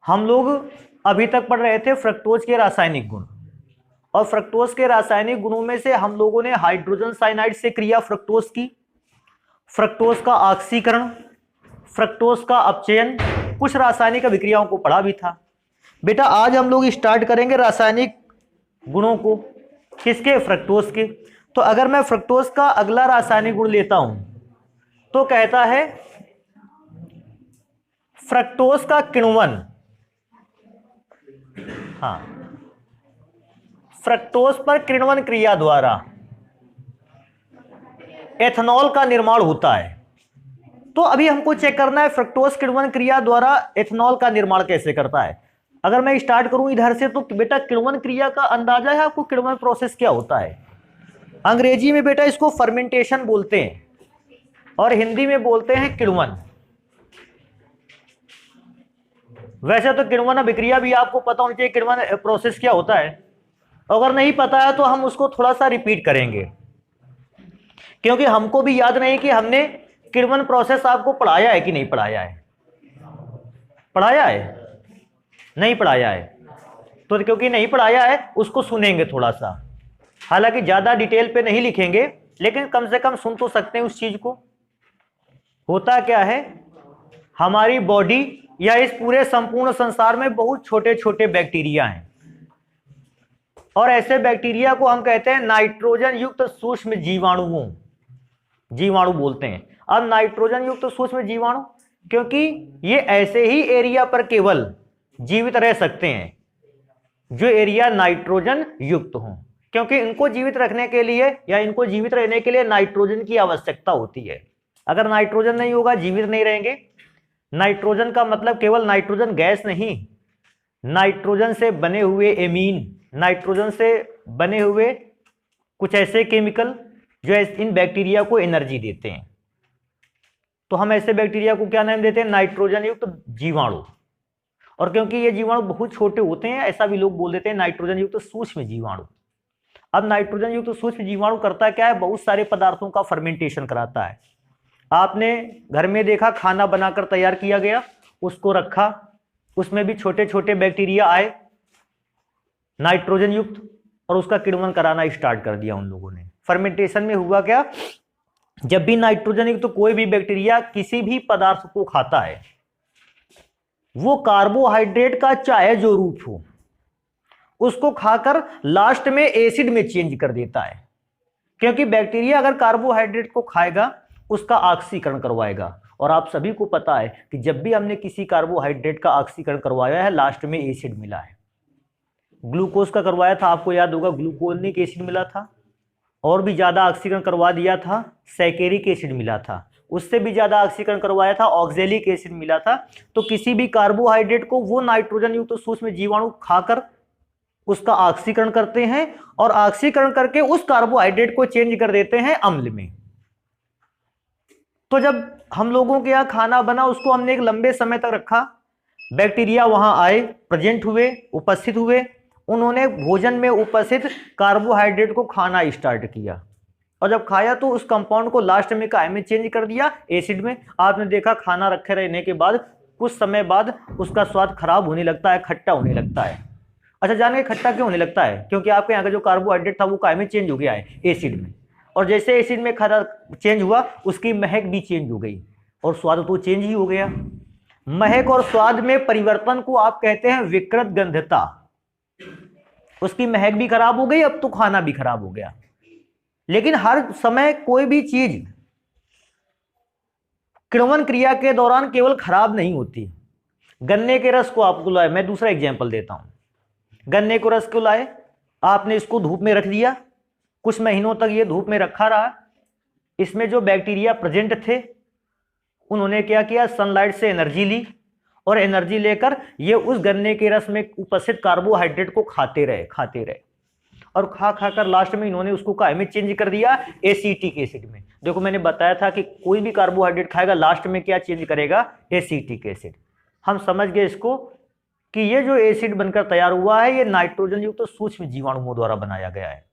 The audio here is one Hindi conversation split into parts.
हम लोग अभी तक पढ़ रहे थे फ्रक्टोज के रासायनिक गुण, और फ्रक्टोज के रासायनिक गुणों में से हम लोगों ने हाइड्रोजन साइनाइड से क्रिया फ्रक्टोज की, फ्रक्टोज का ऑक्सीकरण, फ्रक्टोज का अपचयन, कुछ रासायनिक अभिक्रियाओं को पढ़ा भी था। बेटा आज हम लोग स्टार्ट करेंगे रासायनिक गुणों को, किसके? फ्रक्टोज के। तो अगर मैं फ्रक्टोज का अगला रासायनिक गुण लेता हूं तो कहता है फ्रक्टोज का किण्वन, हाँ, फ्रक्टोज पर किण्वन क्रिया द्वारा एथेनॉल का निर्माण होता है। तो अभी हमको चेक करना है फ्रक्टोज किण्वन क्रिया द्वारा एथेनॉल का निर्माण कैसे करता है। अगर मैं स्टार्ट करूं इधर से तो बेटा किण्वन क्रिया का अंदाजा है आपको? किण्वन प्रोसेस क्या होता है? अंग्रेजी में बेटा इसको फर्मेंटेशन बोलते हैं और हिंदी में बोलते हैं किण्वन। वैसे तो किण्वन अभिक्रिया भी आपको पता होनी चाहिए, किण्वन प्रोसेस क्या होता है। अगर नहीं पता है तो हम उसको थोड़ा सा रिपीट करेंगे, क्योंकि हमको भी याद नहीं कि हमने किण्वन प्रोसेस आपको पढ़ाया है कि नहीं पढ़ाया है। पढ़ाया है? नहीं पढ़ाया है तो क्योंकि नहीं पढ़ाया है उसको सुनेंगे थोड़ा सा, हालांकि ज्यादा डिटेल पे नहीं लिखेंगे लेकिन कम से कम सुन तो सकते हैं उस चीज को। होता क्या है, हमारी बॉडी या इस पूरे संपूर्ण संसार में बहुत छोटे छोटे बैक्टीरिया हैं, और ऐसे बैक्टीरिया को हम कहते हैं नाइट्रोजन युक्त सूक्ष्म जीवाणुओं, जीवाणु बोलते हैं। अब नाइट्रोजन युक्त सूक्ष्म जीवाणु क्योंकि ये ऐसे ही एरिया पर केवल जीवित रह सकते हैं जो एरिया नाइट्रोजन युक्त हो, क्योंकि इनको जीवित रखने के लिए या इनको जीवित रहने के लिए नाइट्रोजन की आवश्यकता होती है। अगर नाइट्रोजन नहीं होगा जीवित नहीं रहेंगे। नाइट्रोजन का मतलब केवल नाइट्रोजन गैस नहीं, नाइट्रोजन से बने हुए एमीन, नाइट्रोजन से बने हुए कुछ ऐसे केमिकल जो इन बैक्टीरिया को एनर्जी देते हैं। तो हम ऐसे बैक्टीरिया को क्या नाम देते हैं? नाइट्रोजन युक्त जीवाणु। और क्योंकि ये जीवाणु बहुत छोटे होते हैं ऐसा भी लोग बोल देते हैं नाइट्रोजन युक्त सूक्ष्म जीवाणु। अब नाइट्रोजन युक्त सूक्ष्म जीवाणु करता क्या है? बहुत सारे पदार्थों का फर्मेंटेशन कराता है। आपने घर में देखा खाना बनाकर तैयार किया गया, उसको रखा, उसमें भी छोटे छोटे बैक्टीरिया आए नाइट्रोजन युक्त और उसका किण्वन कराना स्टार्ट कर दिया उन लोगों ने। फर्मेंटेशन में हुआ क्या, जब भी नाइट्रोजन युक्त कोई भी बैक्टीरिया किसी भी पदार्थ को खाता है वो कार्बोहाइड्रेट का चाहे जो रूप हो उसको खाकर लास्ट में एसिड में चेंज कर देता है, क्योंकि बैक्टीरिया अगर कार्बोहाइड्रेट को खाएगा उसका ऑक्सीकरण करवाएगा। और आप सभी को पता है कि जब भी हमने किसी कार्बोहाइड्रेट का ऑक्सीकरण करवाया है लास्ट में एसिड मिला है। ग्लूकोज का करवाया था, आपको याद होगा ग्लूकोनिक एसिड मिला था, और भी ज्यादा ऑक्सीकरण करवा दिया था सैकेरिक एसिड मिला था, उससे भी ज्यादा ऑक्सीकरण करवाया था ऑक्जेलिक एसिड मिला था। तो किसी भी कार्बोहाइड्रेट को वो नाइट्रोजन युक्त सूक्ष्म जीवाणु खाकर उसका ऑक्सीकरण करते हैं और ऑक्सीकरण करके उस कार्बोहाइड्रेट को चेंज कर देते हैं अम्ल में। तो जब हम लोगों के यहाँ खाना बना उसको हमने एक लंबे समय तक रखा, बैक्टीरिया वहां आए, प्रेजेंट हुए, उपस्थित हुए, उन्होंने भोजन में उपस्थित कार्बोहाइड्रेट को खाना स्टार्ट किया, और जब खाया तो उस कंपाउंड को लास्ट में काय में चेंज कर दिया? एसिड में। आपने देखा खाना रखे रहने के बाद कुछ समय बाद उसका स्वाद खराब होने लगता है, खट्टा होने लगता है। अच्छा, जाने खट्टा क्यों होने लगता है? क्योंकि आपके यहाँ का जो कार्बोहाइड्रेट था वो काय में चेंज हो गया है? एसिड में। और जैसे एसिड में खरा चेंज हुआ उसकी महक भी चेंज हो गई और स्वाद तो चेंज ही हो गया। महक और स्वाद में परिवर्तन को आप कहते हैं विकृत गंधता। उसकी महक भी खराब हो गई, अब तो खाना भी खराब हो गया। लेकिन हर समय कोई भी चीज किण्वन क्रिया के दौरान केवल खराब नहीं होती। गन्ने के रस को आपको लाए, मैं दूसरा एग्जांपल देता हूं। गन्ने को रस को लाए, आपने इसको धूप में रख दिया, कुछ महीनों तक ये धूप में रखा रहा। इसमें जो बैक्टीरिया प्रेजेंट थे उन्होंने क्या किया? सनलाइट से एनर्जी ली और एनर्जी लेकर ये उस गन्ने के रस में उपस्थित कार्बोहाइड्रेट को खाते रहे और खा खाकर लास्ट में इन्होंने उसको काय में चेंज कर दिया? एसिटिक एसिड में। देखो मैंने बताया था कि कोई भी कार्बोहाइड्रेट खाएगा लास्ट में क्या चेंज करेगा? Acetic acid. हम समझ गए इसको कि ये जो एसिड बनकर तैयार हुआ है ये नाइट्रोजन युक्त सूक्ष्म जीवाणुओं द्वारा बनाया गया है।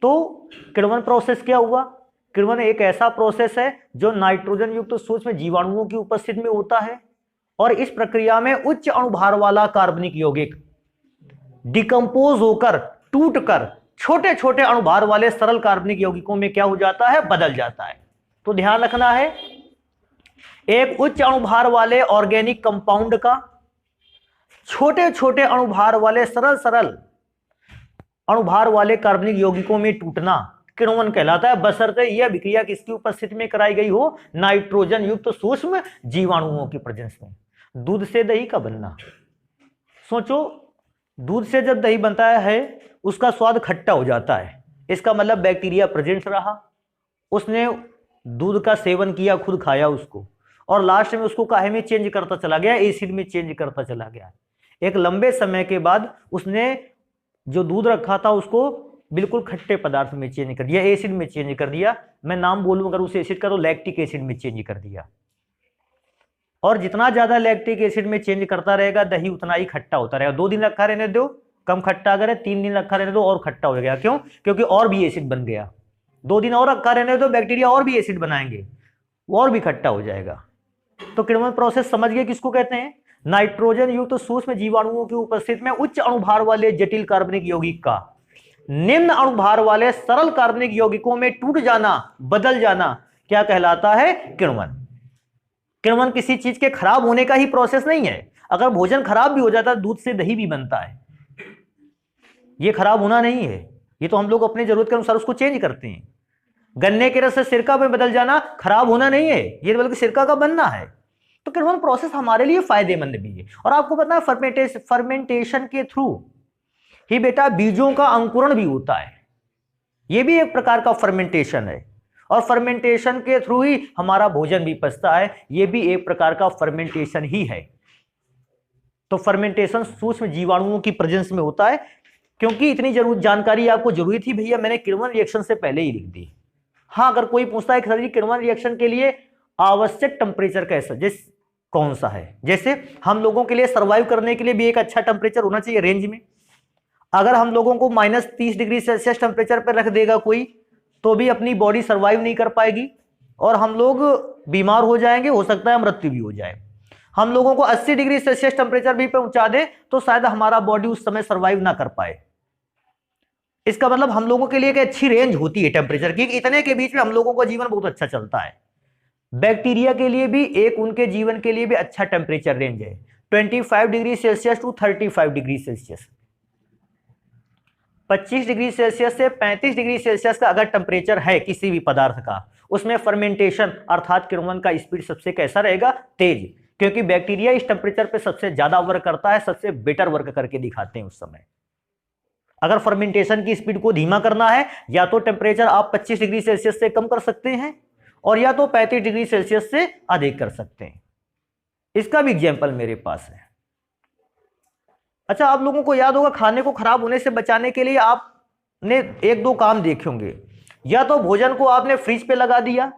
तो किण्वन प्रोसेस क्या हुआ? किण्वन एक ऐसा प्रोसेस है जो नाइट्रोजन युक्त सूक्ष्म जीवाणुओं की उपस्थिति में होता है और इस प्रक्रिया में उच्च अणुभार वाला कार्बनिक यौगिक डिकम्पोज होकर, टूटकर छोटे छोटे अणुभार वाले सरल कार्बनिक यौगिकों में क्या हो जाता है, बदल जाता है। तो ध्यान रखना है, एक उच्च अणुभार वाले ऑर्गेनिक कंपाउंड का छोटे छोटे अणुभार वाले सरल सरल अणुभार वाले कार्बनिक यौगिकों में टूटना किण्वन कहलाता है, बशर्ते यह विक्रिया किसकी उपस्थिति में कराई गई हो, नाइट्रोजन युक्त सूक्ष्म जीवाणुओं की प्रेजेंस में। दूध से दही का बनना, सोचो दूध से जब दही बनता है उसका स्वाद खट्टा हो जाता है, इसका मतलब बैक्टीरिया प्रेजेंट रहा, उसने दूध का सेवन किया, खुद खाया उसको, और लास्ट में उसको काहे में चेंज करता चला गया, एसिड में चेंज करता चला गया। एक लंबे समय के बाद उसने जो दूध रखा था उसको बिल्कुल खट्टे पदार्थ में चेंज कर दिया, एसिड में चेंज कर दिया। मैं नाम बोलूं अगर उस एसिड का तो लैक्टिक एसिड में चेंज कर दिया। और जितना ज्यादा लैक्टिक एसिड में चेंज करता रहेगा दही उतना ही खट्टा होता रहेगा। 2 दिन रखा रहने दो, कम खट्टा अगर है, 3 दिन रखा रहने दो और खट्टा हो गया। क्यों? क्योंकि और भी एसिड बन गया। 2 दिन और रखा रहने दो, बैक्टीरिया और भी एसिड बनाएंगे, वो और भी खट्टा हो जाएगा। तो किण्वन प्रोसेस समझ गए किसको कहते हैं? नाइट्रोजन युक्त सूक्ष्म जीवाणुओं की उपस्थिति में उच्च अणुभार वाले जटिल कार्बनिक यौगिक का निम्न अणुभार वाले सरल कार्बनिक यौगिकों में टूट जाना, बदल जाना क्या कहलाता है? किण्वन। किण्वन किसी चीज के खराब होने का ही प्रोसेस नहीं है। अगर भोजन खराब भी हो जाता है, दूध से दही भी बनता है, ये खराब होना नहीं है, ये तो हम लोग अपनी जरूरत के अनुसार उसको चेंज करते हैं। गन्ने के रस से सिरका में बदल जाना खराब होना नहीं है, ये बल्कि सिरका का बनना है। तो किण्वन प्रोसेस हमारे लिए फायदेमंद भी है। और आपको पता है फर्मेंटेशन के थ्रू ही बेटा बीजों का अंकुरण भी होता है, ये भी एक प्रकार का फर्मेंटेशन है। और फर्मेंटेशन के थ्रू ही हमारा भोजन भी पचता है, ये भी एक प्रकार का फर्मेंटेशन ही है। तो फर्मेंटेशन सूक्ष्म जीवाणुओं की प्रेजेंस में होता है। क्योंकि इतनी जानकारी आपको जरूरी थी भैया, मैंने किण्वन रिएक्शन से पहले ही लिख दी। हाँ, अगर कोई पूछता है सर जी किण्वन रिएक्शन के लिए आवश्यक टेम्परेचर कैसा, जैसे कौन सा है, जैसे हम लोगों के लिए सर्वाइव करने के लिए भी एक अच्छा टेम्परेचर होना चाहिए रेंज में। अगर हम लोगों को -30 डिग्री सेल्सियस टेम्परेचर पर रख देगा कोई, तो भी अपनी बॉडी सर्वाइव नहीं कर पाएगी और हम लोग बीमार हो जाएंगे, हो सकता है मृत्यु भी हो जाए। हम लोगों को 80 डिग्री सेल्सियस टेम्परेचर भी पहुंचा दे तो शायद हमारा बॉडी उस समय सर्वाइव ना कर पाए। इसका मतलब हम लोगों के लिए एक अच्छी रेंज होती है टेम्परेचर की, इतने के बीच में हम लोगों का जीवन बहुत अच्छा चलता है। बैक्टीरिया के लिए भी एक उनके जीवन के लिए भी अच्छा टेम्परेचर रेंज है, 25 degree Celsius to 35 degree Celsius. 25 degree Celsius से 35 डिग्री सेल्सियस का अगर टेम्परेचर है किसी भी पदार्थ का, उसमें फर्मेंटेशन अर्थात किण्वन का स्पीड सबसे कैसा रहेगा? तेज। क्योंकि बैक्टीरिया इस टेम्परेचर पे सबसे ज्यादा वर्क करता है, सबसे बेटर वर्क करके दिखाते हैं उस समय। अगर फर्मेंटेशन की स्पीड को धीमा करना है, या तो टेम्परेचर आप 25 डिग्री सेल्सियस से कम कर सकते हैं और या तो 35 डिग्री सेल्सियस से अधिक कर सकते हैं। इसका भी एग्जाम्पल मेरे पास है। अच्छा, आप लोगों को याद होगा खाने को खराब होने से बचाने के लिए आपने 1-2 काम देखे होंगे। या तो भोजन को आपने फ्रिज पे लगा दिया,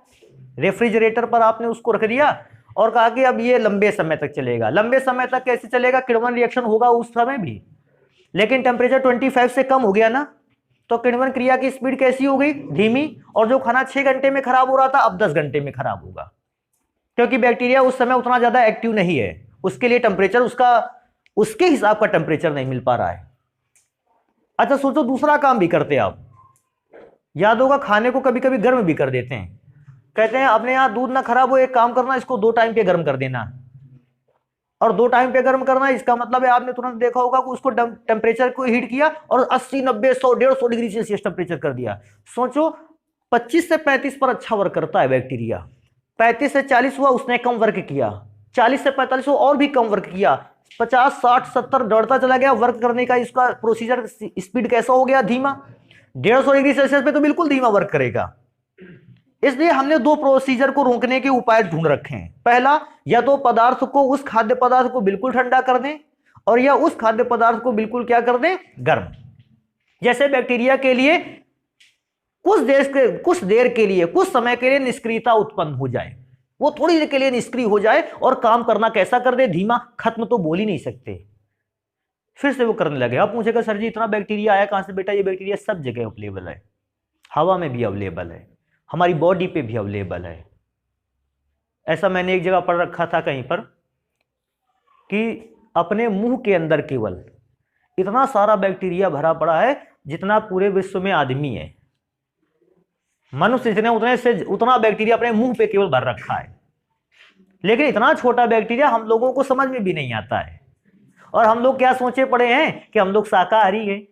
रेफ्रिजरेटर पर आपने उसको रख दिया और कहा कि अब ये लंबे समय तक चलेगा। लंबे समय तक कैसे चलेगा? किण्वन रिएक्शन होगा उस समय भी, लेकिन टेम्परेचर 25 से कम हो गया ना, तो किण्वन क्रिया की स्पीड कैसी हो गई? धीमी। और जो खाना 6 घंटे में खराब हो रहा था अब 10 घंटे में खराब होगा, क्योंकि बैक्टीरिया उस समय उतना ज्यादा एक्टिव नहीं है, उसके लिए टेम्परेचर उसके हिसाब का टेम्परेचर नहीं मिल पा रहा है। अच्छा सोचो, दूसरा काम भी करते हैं आप, याद होगा खाने को कभी कभी गर्म भी कर देते हैं। कहते हैं अपने यहाँ दूध ना खराब हो, एक काम करना, इसको 2 टाइम पे गर्म कर देना। और 2 टाइम पे गर्म करना इसका मतलब है आपने तुरंत देखा होगा कि उसको टेम्परेचर को हीट किया और 80, 90, 100, 150 डिग्री सेल्सियस टेम्परेचर कर दिया। सोचो 25 से 35 पर अच्छा वर्क करता है बैक्टीरिया, 35 से 40 हुआ उसने कम वर्क किया, 40 से 45 और भी कम वर्क किया, 50, 60, 70 दौड़ता चला गया। वर्क करने का इसका प्रोसीजर स्पीड कैसा हो गया? धीमा। 150 डिग्री सेल्सियस पे तो बिल्कुल धीमा वर्क करेगा। इसलिए हमने 2 प्रोसीजर को रोकने के उपाय ढूंढ रखे हैं। पहला, या तो पदार्थ को, उस खाद्य पदार्थ को बिल्कुल ठंडा कर दें, और या उस खाद्य पदार्थ को बिल्कुल क्या कर दें? गर्म। जैसे बैक्टीरिया के लिए कुछ देर के लिए, कुछ समय के लिए निष्क्रियता उत्पन्न हो जाए, वो थोड़ी देर के लिए निष्क्रिय हो जाए और काम करना कैसा कर दे? धीमा। खत्म तो बोल ही नहीं सकते, फिर से वो करने लगे। अब पूछेगा सर जी इतना बैक्टीरिया आया कहां से? बेटा ये बैक्टीरिया सब जगह अवेलेबल है, हवा में भी अवेलेबल है, हमारी बॉडी पे भी अवेलेबल है। ऐसा मैंने एक जगह पढ़ रखा था कहीं पर कि अपने मुंह के अंदर केवल इतना सारा बैक्टीरिया भरा पड़ा है जितना पूरे विश्व में आदमी है। मनुष्य जितने उतने से उतना बैक्टीरिया अपने मुंह पे केवल भर रखा है, लेकिन इतना छोटा बैक्टीरिया हम लोगों को समझ में भी नहीं आता है। और हम लोग क्या सोचे पड़े हैं कि हम लोग शाकाहारी हैं।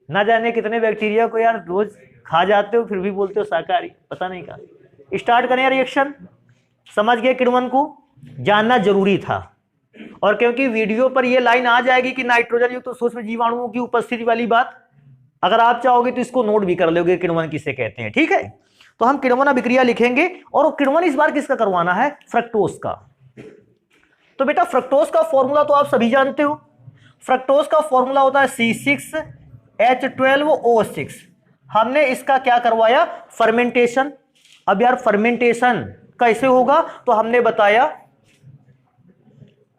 ना जाने कितने बैक्टीरिया को यार रोज खा जाते हो, फिर भी बोलते हो शाकाहारी, पता नहीं कहा। स्टार्ट करें रिएक्शन। समझ गए किण्वन को जानना जरूरी था। और क्योंकि वीडियो पर ये लाइन आ जाएगी कि नाइट्रोजन युक्त सूक्ष्म जीवाणुओं की उपस्थिति वाली बात, अगर आप चाहोगे तो इसको नोट भी कर लोगे किण्वन किसे कहते हैं। ठीक है, तो हम किण्वन अभिक्रिया लिखेंगे। और किण्वन इस बार किसका करवाना है? फ्रक्टोज का। तो बेटा फ्रक्टोज का फॉर्मूला तो आप सभी जानते हो। फ्रक्टोज का फॉर्मूला होता है C6H12O6। हमने इसका क्या करवाया? फर्मेंटेशन। अब यार फर्मेंटेशन कैसे होगा? तो हमने बताया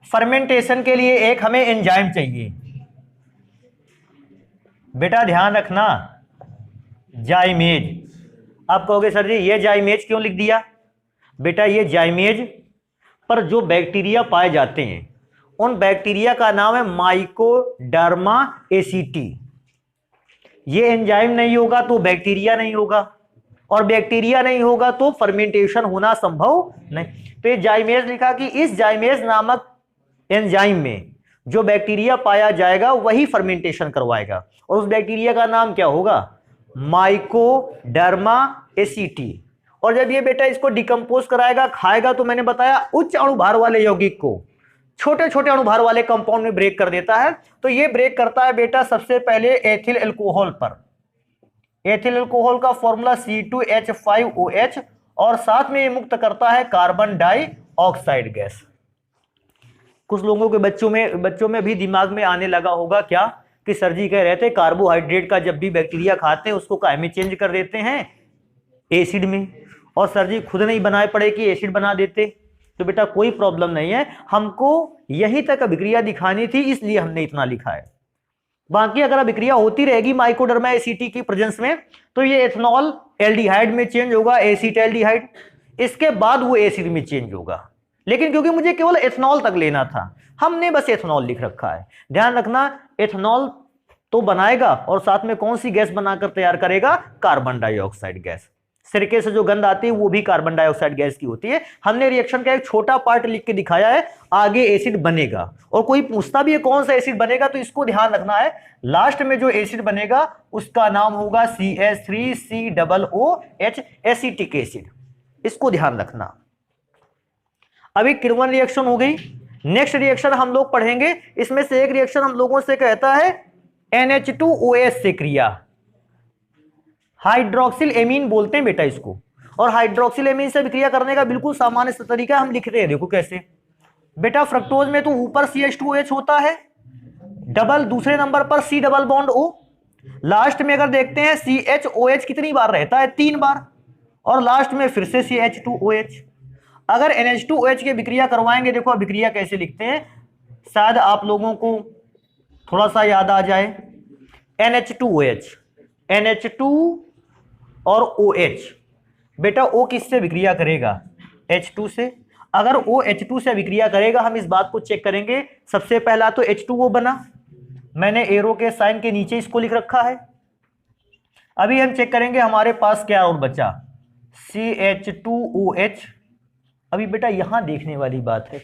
फर्मेंटेशन के लिए एक हमें एंजाइम चाहिए। बेटा ध्यान रखना, जाइमेज। आप कहोगे सर जी ये जाइमेज क्यों लिख दिया? बेटा ये जाइमेज पर जो बैक्टीरिया पाए जाते हैं उन बैक्टीरिया का नाम है माइकोडर्मा एसीटी। ये एंजाइम नहीं होगा तो बैक्टीरिया नहीं होगा, और बैक्टीरिया नहीं होगा तो फर्मेंटेशन होना संभव नहीं। तो ये जाइमेज लिखा कि इस जाइमेज नामक एंजाइम में जो बैक्टीरिया पाया जाएगा वही फर्मेंटेशन करवाएगा, और उस बैक्टीरिया का नाम क्या होगा? Mycoderma ACT. और जब ये बेटा इसको डिकम्पोज कराएगा, खाएगा, तो मैंने बताया उच्च अणुभार वाले यौगिक को छोटे छोटे अणुभार वाले कंपाउंड में ब्रेक कर देता है। तो ये ब्रेक करता है बेटा सबसे पहले एथिल अल्कोहल पर। एथिल अल्कोहल का फॉर्मूला C2H5OH, और साथ में ये मुक्त करता है कार्बन डाइऑक्साइड गैस। कुछ लोगों के बच्चों में भी दिमाग में आने लगा होगा क्या कि सर जी कह रहे थे कार्बोहाइड्रेट का जब भी बैक्टीरिया खाते हैं उसको काय में चेंज कर देते हैं? एसिड में। और सर जी खुद नहीं बनाए पड़े कि एसिड बना देते? तो बेटा कोई प्रॉब्लम नहीं है, हमको यहीं तक अभिक्रिया दिखानी थी इसलिए हमने इतना लिखा है। बाकी अगर अभिक्रिया होती रहेगी माइकोडर्मा एसीटी की प्रेजेंस में तो ये एथनॉल एल्डिहाइड में चेंज होगा, एसीटैल्डिहाइड, इसके बाद वो एसिड में चेंज होगा। लेकिन क्योंकि मुझे केवल एथनॉल तक लेना था, हमने बस एथनॉल लिख रखा है। ध्यान रखना, एथनॉल तो बनाएगा और साथ में कौन सी गैस बनाकर तैयार करेगा? Carbon dioxide gas. सिरके से जो गंध आती है वो भी कार्बन डाइऑक्साइड गैस की होती है। हमने रिएक्शन का एक छोटा पार्ट लिख के दिखाया है, आगे एसिड बनेगा। और कोई पूछता भी है कौन सा एसिड बनेगा, तो इसको ध्यान रखना है, लास्ट में जो एसिड बनेगा उसका नाम होगा CH3COOH एसिटिक एसिड। इसको ध्यान रखना। अभी किण्वन रिएक्शन हो गई। नेक्स्ट रिएक्शन हम लोग पढ़ेंगे, इसमें से एक रिएक्शन हम लोगों से कहता है NH2OH से क्रिया। हाइड्रोक्सिल एमीन बोलते हैं बेटा इसको, और हाइड्रोक्सिल एमीन से क्रिया करने का बिल्कुल सामान्य तरीका हम लिखते हैं। देखो कैसे बेटा, फ्रक्टोज में तो ऊपर CH2OH होता है डबल, दूसरे नंबर पर C double bond O, last में अगर देखते हैं CHOH कितनी बार रहता है? 3 बार, और लास्ट में फिर से CH2OH। अगर NH2OH की विक्रिया करवाएंगे, देखो विक्रिया कैसे लिखते हैं, शायद आप लोगों को थोड़ा सा याद आ जाए। NH2OH, NH2 और OH, बेटा O किससे विक्रिया करेगा? H2 से। अगर O H2 से विक्रिया करेगा, हम इस बात को चेक करेंगे। सबसे पहला तो H2O बना, मैंने एरो के साइन के नीचे इसको लिख रखा है। अभी हम चेक करेंगे हमारे पास क्या और बचा, CH2OH। अभी बेटा यहां देखने वाली बात है,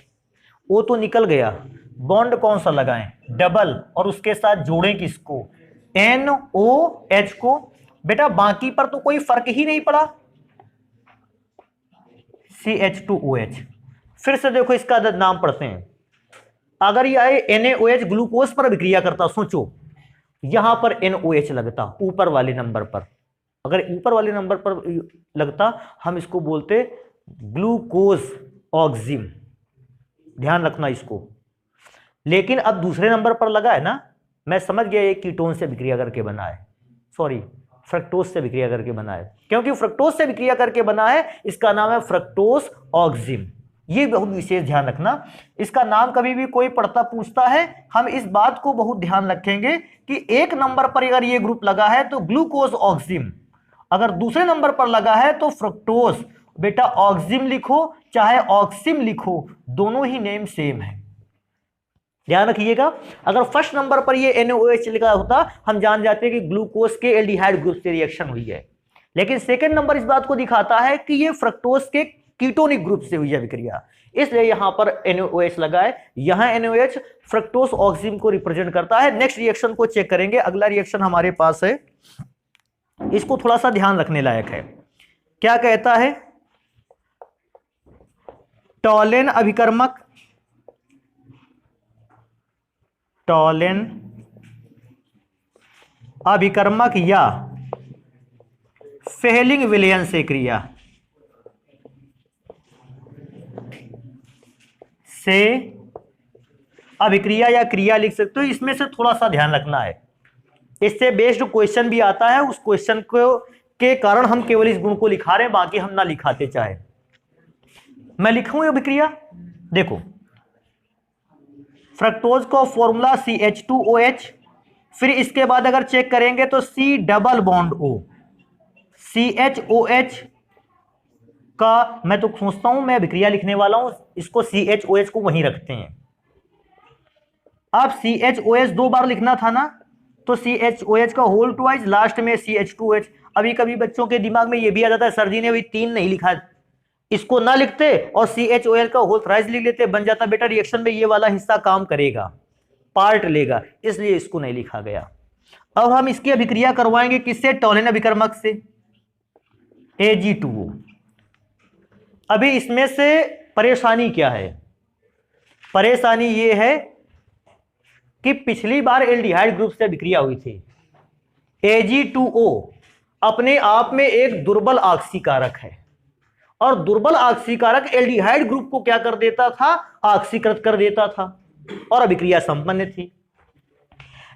O तो निकल गया, बॉन्ड कौन सा लगाएं? डबल, और उसके साथ जोड़ें किसको? NOH को। बेटा बाकी पर तो कोई फर्क ही नहीं पड़ा, CH2OH। फिर से देखो इसका नाम पढ़ते हैं। अगर यह NaOH ग्लूकोज पर विक्रिया करता, सोचो यहां पर NOH लगता ऊपर वाले नंबर पर, अगर ऊपर वाले नंबर पर लगता हम इसको बोलते ग्लूकोज ऑक्सिम। ध्यान रखना इसको। लेकिन अब दूसरे नंबर पर लगा है ना, मैं समझ गया ये कीटोन से विक्रिया करके बना है, सॉरी फ्रक्टोज से विक्रिया करके बना है। क्योंकि फ्रक्टोज से विक्रिया करके बना है, इसका नाम है फ्रक्टोज ऑक्सिम। ये बहुत विशेष ध्यान रखना, इसका नाम कभी भी कोई पढ़ता पूछता है, हम इस बात को बहुत ध्यान रखेंगे कि एक नंबर पर अगर ये ग्रुप लगा है तो ग्लूकोज ऑक्सिम, अगर दूसरे नंबर पर लगा है तो फ्रक्टोज। बेटा ऑक्सिम लिखो चाहे ऑक्सिम लिखो, दोनों ही नेम सेम है। ध्यान रखिएगा, अगर फर्स्ट नंबर पर ये NaOH लिखा होता हम जान जाते हैं कि ग्लूकोज के एल्डिहाइड ग्रुप से रिएक्शन हुई है, लेकिन सेकंड नंबर इस बात को दिखाता है कि ये फ्रक्टोज के कीटोनिक ग्रुप से हुई है अभिक्रिया, इसलिए यहां पर NaOH लगा है। यहां NaOH फ्रक्टोज ऑक्सीजन को रिप्रेजेंट करता है। नेक्स्ट रिएक्शन को चेक करेंगे, अगला रिएक्शन हमारे पास है, इसको थोड़ा सा ध्यान रखने लायक है। क्या कहता है, टॉलेन अभिकर्मक, टॉलेन अभिकर्मक या फेलिंग विलयन से क्रिया से अभिक्रिया या क्रिया लिख सकते हो। इसमें से थोड़ा सा ध्यान रखना है, इससे बेस्ड क्वेश्चन भी आता है, उस क्वेश्चन को के कारण हम केवल इस गुण को लिखा रहे हैं, बाकी हम ना लिखाते चाहे। मैं लिखूं अभिक्रिया, देखो फ्रक्टोज का फॉर्मूला CH2OH, फिर इसके बाद अगर चेक करेंगे तो C double bond O, CHOH का मैं तो सोचता हूं मैं अभिक्रिया लिखने वाला हूं, इसको CHOH को वहीं रखते हैं। अब CHOH 2 बार लिखना था ना, तो CHOH का होल ट्वाइस, लास्ट में CH2OH। अभी कभी बच्चों के दिमाग में ये भी आ जाता है सर जी ने अभी 3 नहीं लिखा, इसको ना लिखते और CHOL का होल थ्राइस लिख लेते, बन जाता बेटा रिएक्शन में ये वाला हिस्सा काम करेगा, पार्ट लेगा, इसलिए इसको नहीं लिखा गया। अब हम इसकी अभिक्रिया करवाएंगे किससे, टॉलेन अभिकर्मक से, Ag2O। अभी इसमें से परेशानी क्या है, परेशानी ये है कि पिछली बार एल्डिहाइड ग्रुप से अभिक्रिया हुई थी। Ag2O अपने आप में एक दुर्बल ऑक्सीकारक है, और दुर्बल ऑक्सीकारक एल्डिहाइड ग्रुप को क्या कर देता था, ऑक्सीकृत कर देता था, और अभिक्रिया संपन्न थी।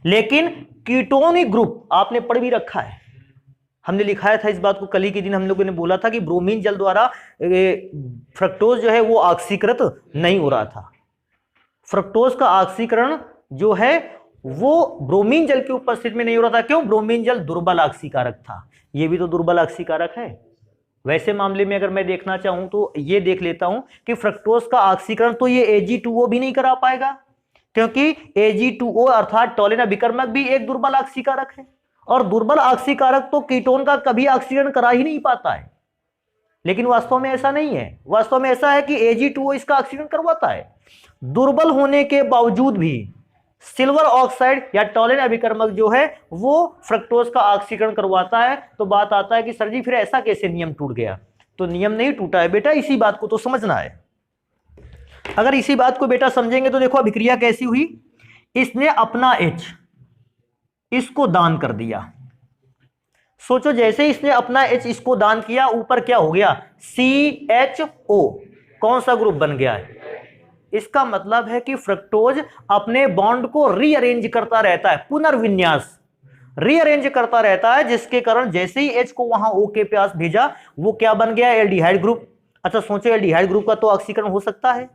लेकिन कीटोनिक ग्रुप आपने पढ़ भी रखा है, हमने लिखाया था इस बात को, कल ही के दिन हम लोगों ने बोला था कि ब्रोमीन जल द्वारा फ्रक्टोज जो है वो ऑक्सीकृत नहीं हो रहा था। फ्रक्टोज का ऑक्सीकरण जो है वो ब्रोमीन जल की उपस्थिति में नहीं हो रहा था। क्यों, ब्रोमीन जल दुर्बल ऑक्सीकारक था, ये भी तो दुर्बल ऑक्सीकारक है। वैसे मामले में अगर मैं देखना चाहूं तो ये देख लेता हूं कि फ्रक्टोज का ऑक्सीकरण तो ये Ag2O भी नहीं करा पाएगा, क्योंकि Ag2O अर्थात टॉलेन अभिकर्मक भी एक दुर्बल ऑक्सीकारक है, और दुर्बल ऑक्सीकारक तो कीटोन का कभी ऑक्सीकरण करा ही नहीं पाता है। लेकिन वास्तव में ऐसा नहीं है, वास्तव में ऐसा है कि Ag2O इसका ऑक्सीकरण करवाता है। दुर्बल होने के बावजूद भी सिल्वर ऑक्साइड या टॉलेन अभिकर्मक जो है वो फ्रक्टोज का ऑक्सीकरण करवाता है। तो बात आता है कि सर जी फिर ऐसा कैसे नियम टूट गया, तो नियम नहीं टूटा है बेटा, इसी बात को तो समझना है। अगर इसी बात को बेटा समझेंगे तो देखो अभिक्रिया कैसी हुई, इसने अपना H इसको दान कर दिया। सोचो जैसे इसने अपना H इसको दान किया, ऊपर क्या हो गया, CHO, कौन सा ग्रुप बन गया है। इसका मतलब है कि फ्रक्टोज अपने बॉन्ड को रीअरेंज करता रहता है, पुनर्विन्यास रीअरेंज करता रहता है, जिसके कारण जैसे ही H को वहां O के पास भेजा वो क्या बन गया, एल्डिहाइड ग्रुप। अच्छा सोचो एल्डिहाइड ग्रुप का तो ऑक्सीकरण हो सकता है,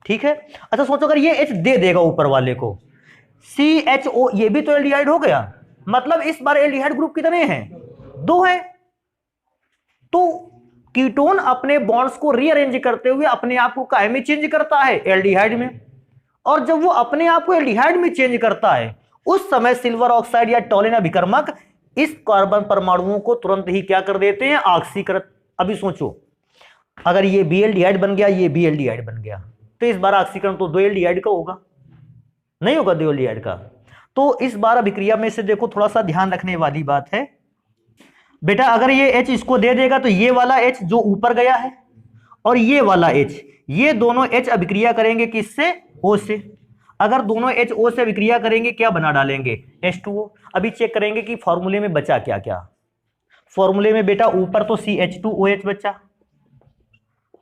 ठीक है। अच्छा सोचो अगर ये H दे देगा ऊपर वाले को, CHO, ये भी तो एल्डिहाइड हो गया, मतलब इस बार एल्डिहाइड ग्रुप कितने हैं, 2 है। तो कीटोन अपने बॉन्ड्स को रीअरेंज करते हुए अपने आप को काहे में चेंज करता है, एल्डिहाइड में, और जब वो अपने आप को एल्डिहाइड में चेंज करता है उस समय सिल्वर ऑक्साइड या टॉलेन अभिकर्मक इस कार्बन परमाणुओं को तुरंत ही क्या कर देते हैं, ऑक्सीकृत। अभी सोचो अगर ये बी एल्डिहाइड बन गया, ये बी एल्डिहाइड बन गया, तो इस बार ऑक्सीकरण तो 2 एल्डिहाइड का होगा, नहीं होगा 2 एल्डिहाइड का। तो इस बार अभिक्रिया में से देखो थोड़ा सा ध्यान रखने वाली बात है बेटा, अगर ये H इसको दे देगा तो ये वाला H जो ऊपर गया है और ये वाला H, ये दोनों H अभिक्रिया करेंगे किससे, O से। अगर दोनों H O से अभिक्रिया करेंगे क्या बना डालेंगे, H2O। अभी चेक करेंगे कि फॉर्मूले में बचा क्या क्या। फॉर्मूले में बेटा ऊपर तो CH2OH बचा,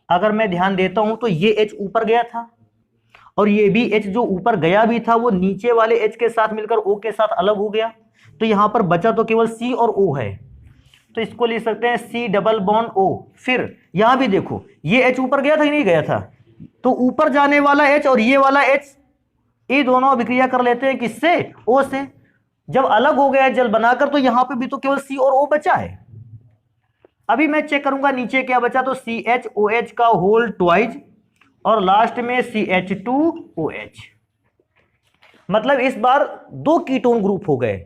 अगर मैं ध्यान देता हूं तो ये H ऊपर गया था और ये भी H जो ऊपर गया भी था वो नीचे वाले H के साथ मिलकर O के साथ अलग हो गया, तो यहां पर बचा तो केवल C और O है, तो इसको लिख सकते हैं C डबल बॉन्ड O। फिर यहां भी देखो ये H ऊपर गया था कि नहीं गया था, तो ऊपर जाने वाला H और ये वाला H, ये दोनों अभिक्रिया कर लेते हैं किससे, O से। जब अलग हो गया जल बनाकर तो यहां पे भी तो केवल C और O बचा है। अभी मैं चेक करूंगा नीचे क्या बचा, तो CHOH का होल ट्वाइज और लास्ट में CH2OH। मतलब इस बार 2 कीटोन ग्रुप हो गए,